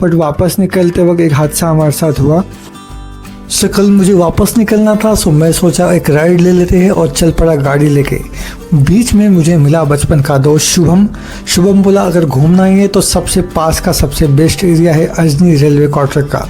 But वापस निकलते वक्त एक हादसा हमारे साथ हुआ। सो कल मुझे वापस निकलना था, सो मैं सोचा एक राइड ले लेते हैं और चल पड़ा गाड़ी लेके। बीच में मुझे मिला बचपन का दोस्त शुभम। शुभम बोला अगर घूमना ही है तो सबसे पास का सबसे बेस्ट एरिया है अजनी रेलवे क्वार्टर का।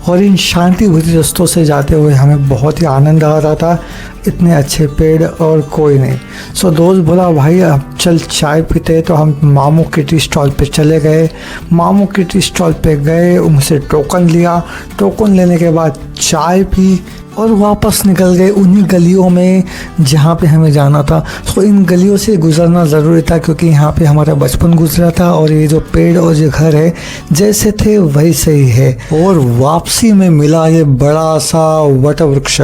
और इन शांति भरी रास्तों से जाते हुए हमें बहुत ही आनंद आ रहा था, इतने अच्छे पेड़ और कोई नहीं। सो दोस्त बोला भाई अब चल चाय पीते, तो हम मामू की टी स्टॉल पे चले गए। मामू की टी स्टॉल पे गए, उनसे टोकन लिया, टोकन लेने के बाद चाय पी और वापस निकल गए उन्हीं गलियों में जहाँ पे हमें जाना था। सो इन गलियों से गुजरना ज़रूरी था क्योंकि यहाँ पे हमारा बचपन गुजरा था और ये जो पेड़ और ये घर है जैसे थे वैसे ही है। और वापसी में मिला ये बड़ा सा वट वृक्ष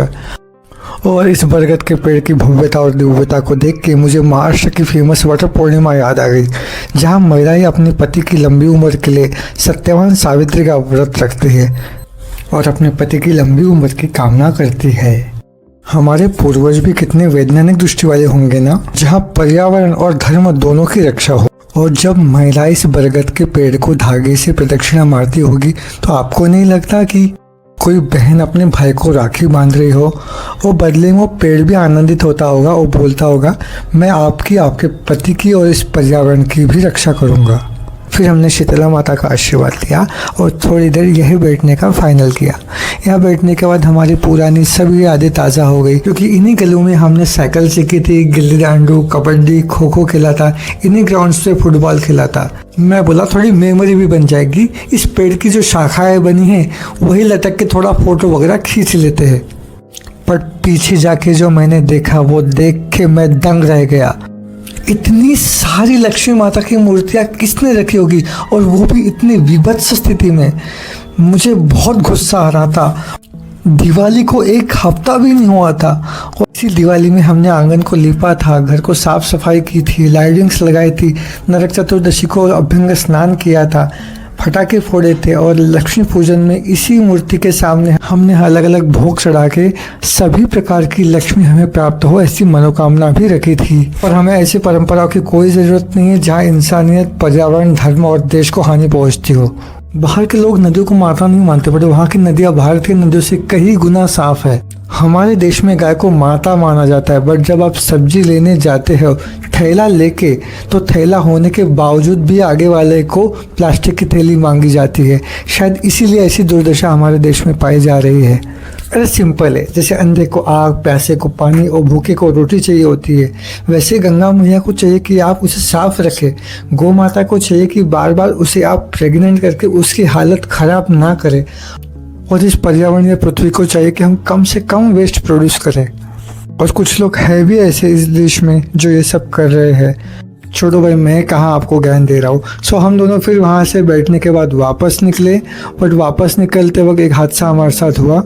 और इस बरगद के पेड़ की भव्यता और दिव्यता को देख के मुझे महाराष्ट्र की फेमस वटर पूर्णिमा याद आ गई, जहाँ महिलाएं अपने पति की लंबी उम्र के लिए सत्यवान सावित्री का व्रत रखती है और अपने पति की लंबी उम्र की कामना करती है। हमारे पूर्वज भी कितने वैज्ञानिक दृष्टि वाले होंगे ना, जहाँ पर्यावरण और धर्म दोनों की रक्षा हो। और जब महिला इस बरगद के पेड़ को धागे से प्रदक्षिणा मारती होगी तो आपको नहीं लगता कि कोई बहन अपने भाई को राखी बांध रही हो और बदले में वो पेड़ भी आनंदित होता होगा और बोलता होगा मैं आपकी, आपके पति की और इस पर्यावरण की भी रक्षा करूँगा। फिर हमने शीतला माता का आशीर्वाद लिया और थोड़ी देर यहीं बैठने का फाइनल किया। यहाँ बैठने के बाद हमारी पुरानी सभी यादें ताज़ा हो गई क्योंकि इन्हीं गलियों में हमने साइकिल सीखी थी, गिल्ली डंडू, कबड्डी, खो खो खेला था, इन्हीं ग्राउंड्स पे फुटबॉल खेला था। मैं बोला थोड़ी मेमोरी भी बन जाएगी, इस पेड़ की जो शाखाएँ बनी हैं वही लटक के थोड़ा फोटो वगैरह खींच लेते हैं। पर पीछे जाके जो मैंने देखा वो देख के मैं दंग रह गया। इतनी सारी लक्ष्मी माता की मूर्तियाँ किसने रखी होगी और वो भी इतनी विभत्स स्थिति में। मुझे बहुत गुस्सा आ रहा था। दिवाली को एक हफ्ता भी नहीं हुआ था और इसी दिवाली में हमने आंगन को लीपा था, घर को साफ सफाई की थी, लाइटिंग्स लगाई थी, नरक चतुर्दशी को अभ्यंग स्नान किया था, फटाके फोड़े थे और लक्ष्मी पूजन में इसी मूर्ति के सामने हमने अलग अलग भोग चढ़ा के सभी प्रकार की लक्ष्मी हमें प्राप्त हो ऐसी मनोकामना भी रखी थी। और हमें ऐसी परंपराओं की कोई ज़रूरत नहीं है जहाँ इंसानियत, पर्यावरण, धर्म और देश को हानि पहुँचती हो। बाहर के लोग नदियों को माता नहीं मानते, बट वहाँ की नदियाँ भारत की नदियों से कई गुना साफ है। हमारे देश में गाय को माता माना जाता है, बट जब आप सब्जी लेने जाते हो थैला लेके तो थैला होने के बावजूद भी आगे वाले को प्लास्टिक की थैली मांगी जाती है। शायद इसीलिए ऐसी दुर्दशा हमारे देश में पाई जा रही है। अरे सिंपल है, जैसे अंधे को आग, प्यासे को पानी और भूखे को रोटी चाहिए होती है, वैसे गंगा मैया को चाहिए कि आप उसे साफ रखें। गौ माता को चाहिए कि बार बार उसे आप प्रेग्नेंट करके उसकी हालत खराब ना करें। और इस पर्यावरणीय पृथ्वी को चाहिए कि हम कम से कम वेस्ट प्रोड्यूस करें। और कुछ लोग हैं भी ऐसे इस देश में जो ये सब कर रहे हैं। छोड़ो भाई, मैं कहाँ आपको ज्ञान दे रहा हूँ। सो हम दोनों फिर वहाँ से बैठने के बाद वापस निकले, बट वापस निकलते वक्त एक हादसा हमारे साथ हुआ।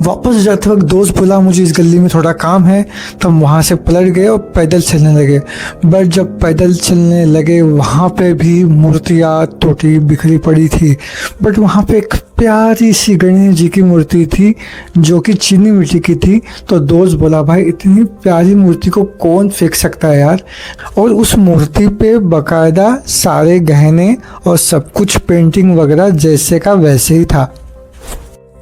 वापस जाते वक्त दोस्त बोला मुझे इस गली में थोड़ा काम है, तो हम वहाँ से पलट गए और पैदल चलने लगे। बट जब पैदल चलने लगे वहाँ पे भी मूर्तियाँ टूटी बिखरी पड़ी थी। बट वहाँ पे एक प्यारी सी गणेश जी की मूर्ति थी जो कि चीनी मिट्टी की थी। तो दोस्त बोला भाई इतनी प्यारी मूर्ति को कौन फेंक सकता है यार। और उस मूर्ति पे बाकायदा सारे गहने और सब कुछ पेंटिंग वगैरह जैसे का वैसे ही था।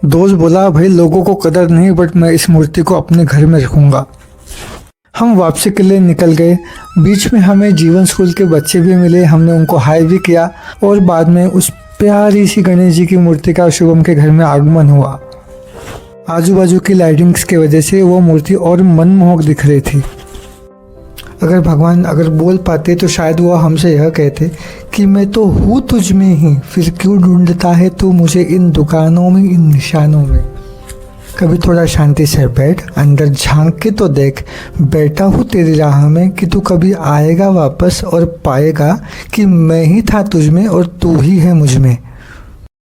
दोस्त बोला भाई लोगों को कदर नहीं, बट मैं इस मूर्ति को अपने घर में रखूँगा। हम वापसी के लिए निकल गए। बीच में हमें जीवन स्कूल के बच्चे भी मिले, हमने उनको हाई भी किया और बाद में उस प्यारी सी गणेश जी की मूर्ति का शुभम के घर में आगमन हुआ। आजू बाजू की लाइटिंग्स की वजह से वो मूर्ति और मनमोहक दिख रही थी। अगर भगवान अगर बोल पाते तो शायद वो हमसे यह कहते कि मैं तो हूँ तुझ में ही, फिर क्यों ढूंढता है तू मुझे इन दुकानों में, इन निशानों में। कभी थोड़ा शांति से बैठ, अंदर झांक के तो देख, बैठा हूँ तेरी राह में कि तू कभी आएगा वापस और पाएगा कि मैं ही था तुझ में और तू ही है मुझ में।